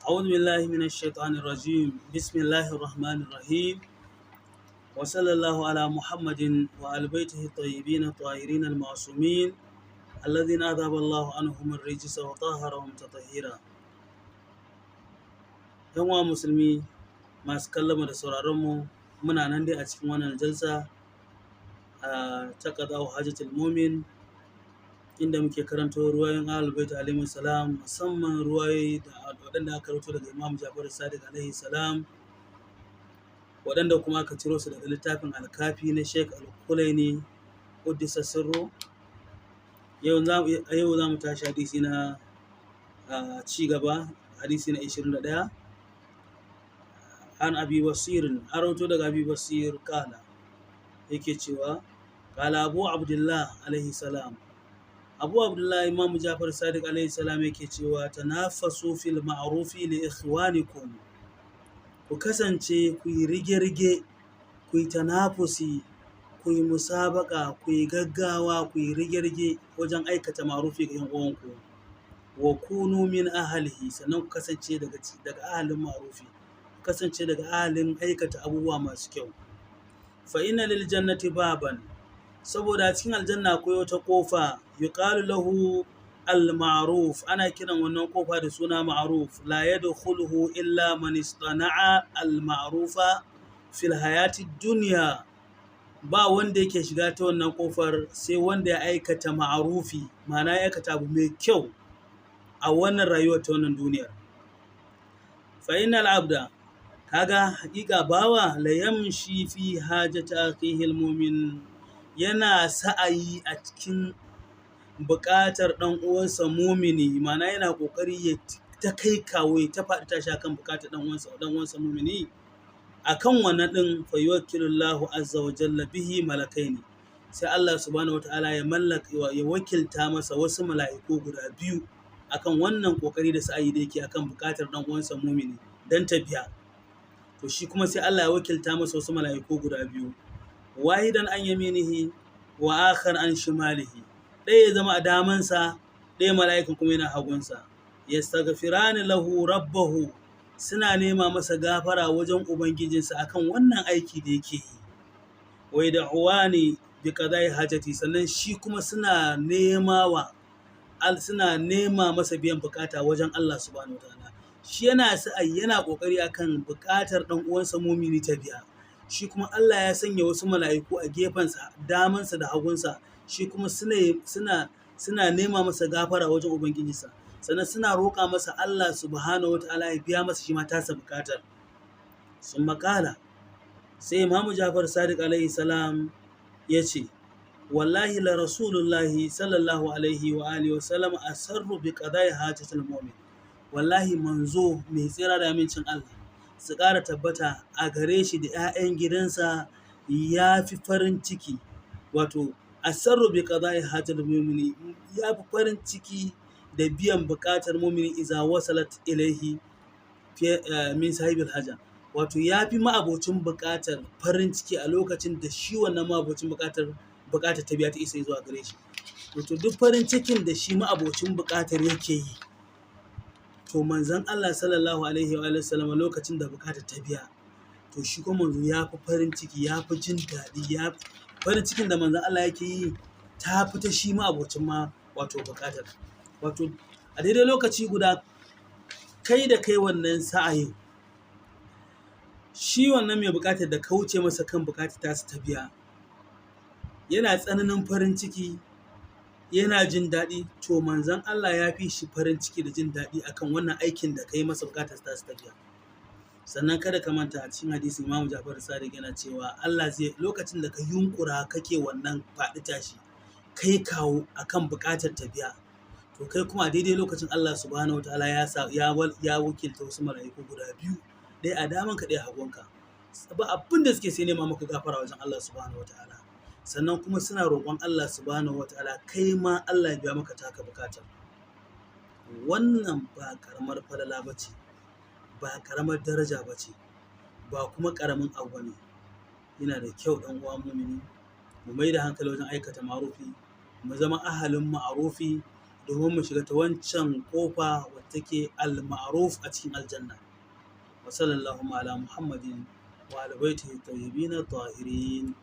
أعوذ بالله من الشيطان الرجيم بسم الله الرحمن الرحيم وصلى الله على محمد وآل بيته الطيبين الطاهرين المعصومين الذين أذهب الله عنهم الرجس وطهرهم تطهيرا. ‘Yan uwa musulmi masu kallon mu da sauraron mu, muna nan dai a cikin wannan jalsa ta qada'u hajatul mu'min, inda muke karanto ruwayoyin Ahlul Bait alaihi salam, musamman ruwayoyi da waɗanda aka rawaito daga Imam Ja'far Sadiq alaihi salam, waɗanda kuma aka ciro su daga littafin Al-Kafi na Sheikh Al-Kulaini Quddisa Sirru. Yau za mu tashi hadisi na ci gaba, hadisi na 21. An Abi Basir, an rawaito daga Abi Basir kala, yake cewa kala Abu Abdullah alaihi salam, Abu Abdullah Imam Ja'far Sadiq alaihi salam yake cewa tanafasu fil ma'rufi li ikhwanikum, ku kasance ku yi rige-rige, ku yi tanafusi, ku yi musabaka, ku yi gaggawa, ku yi rige-rige wajen aikata ma'rufi ga 'yan uwanku. Wa kunu min ahlihi, sannan ku kasance daga ahalin ma'rufi, ku kasance daga ahalin aikata abubuwa masu kyau. Fa inna lil jannati baban, saboda a cikin aljanna akwai wata kofa, yuqalu lahu al-ma'ruf, ana kiran wannan kofa da suna ma'ruf. La yadkhuluhu illa man istana'a al-ma'rufa fil hayati dunya, ba wanda yake shiga ta wannan kofar sai wanda ya aikata ma'rufi, ma'ana ya aikata abu mai kyau a wannan rayuwar ta wannan duniyar. Fa innal abda, kaga haƙiƙa bawa, la yamshi fi hajati akhihi al-mu'min, yana sa'ayi a cikin buƙatar ɗan uwansa mumini, ma'ana yana ƙoƙari ya ta kai kawo, ya ta faɗi tashi akan buƙatar ɗan uwansa mumini. Akan wannan ɗin fa yuwakkilullahu azza wa jalla bihi malakaini, sai Allah subhanahu wataala ya wakilta masa wasu mala'iku guda biyu akan wannan ƙoƙari da sa'ayi da yake akan buƙatar ɗan uwansa mumini dan ta biya. To shi kuma sai Allah ya wakilta masa wasu mala'iku guda biyu, wahidan an yaminihi wa akhar an shimalihi, ɗaya ya zama a damansa, ɗaya mala'ikan kuma yana hagunsa. Yastaghfirani lahu rabbahu, suna nema masa gafara wajen ubangijinsa akan wannan aiki da yake yi. Wa yad'uwani bi qada'i hajati, sannan shi kuma suna nema masa biyan bukata wajen Allah subhanahu wataala. Shi yana sa'ayi, yana kokari akan bukatar dan uwansa mumini ta biya, shi kuma Allah ya sanya wasu mala'iku a gefensa, damansa da hagunsa, shi kuma suna nema masa gafara wajen ubangijinsa, sannan suna roƙa masa Allah subhanahu wataala ya biya masa shi ma tasa bukatar. Sun makala, sai Imam Ja'far Sadiq alaihi salam ya ce, wallahi la rasulullahi sallallahu alaihi wa alihi wa sallam asarru bi qada'i hajatil mu'min, wallahi manzo mai tsira da amincin Allah su ƙara tabbata a gare shi da 'ya'yan gidansa ya fi farin ciki, wato asarru bi qada'i hajatil mu'mini, ya fi farin ciki da biyan buƙatar mu'mini iza wasalat ilaihi min sahibil haja, wato ya fi ma'abocin buƙatar farin ciki a lokacin da shi wannan ma'abocin buƙatar ta biya ta isa zuwa gare shi. Wato duk farin cikin da shi ma'abocin buƙatar yake yi, to manzon Allah sallallahu alaihi wa sallam lokacin da buƙatar ta biya, to shi kuma manzo ya fi farin ciki, ya fi jin daɗi, farin cikin da manzon Allah yake yi ta fi ta shi ma'abocin wato buƙatar. Wato a daidai lokaci guda, kai da kai wannan sa'ayin, shi wannan mai buƙatar da kauce masa kan buƙatar tasa ta biya, yana tsananin farin ciki, yana jin daɗi, to manzon Allah ya fi shi farin ciki da jin daɗi akan wannan aikin da kai masa buƙatar tasa ta biya. Sannan kada ka manta a cikin hadisi Imam Ja'far Sadiq yana cewa Allah zai, lokacin da ka yunkura kake wannan faɗi tashi, kai kawo akan buƙatar ta biya, to kai kuma a daidai lokacin Allah subhanahu wataala ya wakilta wasu mala'iku guda biyu, ɗaya a damanka ɗaya a hagunka, ba abin da suke sai nema maka gafara wajen Allah subhanahu wataala, sannan kuma suna roƙon Allah subhanahu wataala kai ma Allah ya biya maka taka buƙatar. Wannan ba ƙaramar falala ba ce, ba ƙaramar daraja ba ce, ba kuma ƙaramin abu ne. Yana da kyau ɗan uwa mumini mu mai da hankali wajen aikata ma'rufi, mu zama ahalin ma'rufi, domin mu shiga ta wancan ƙofa wadda take al-ma'ruf a cikin aljanna. Wa sallallahu ala Muhammadin wa ali baitihi tayyibin tahirin.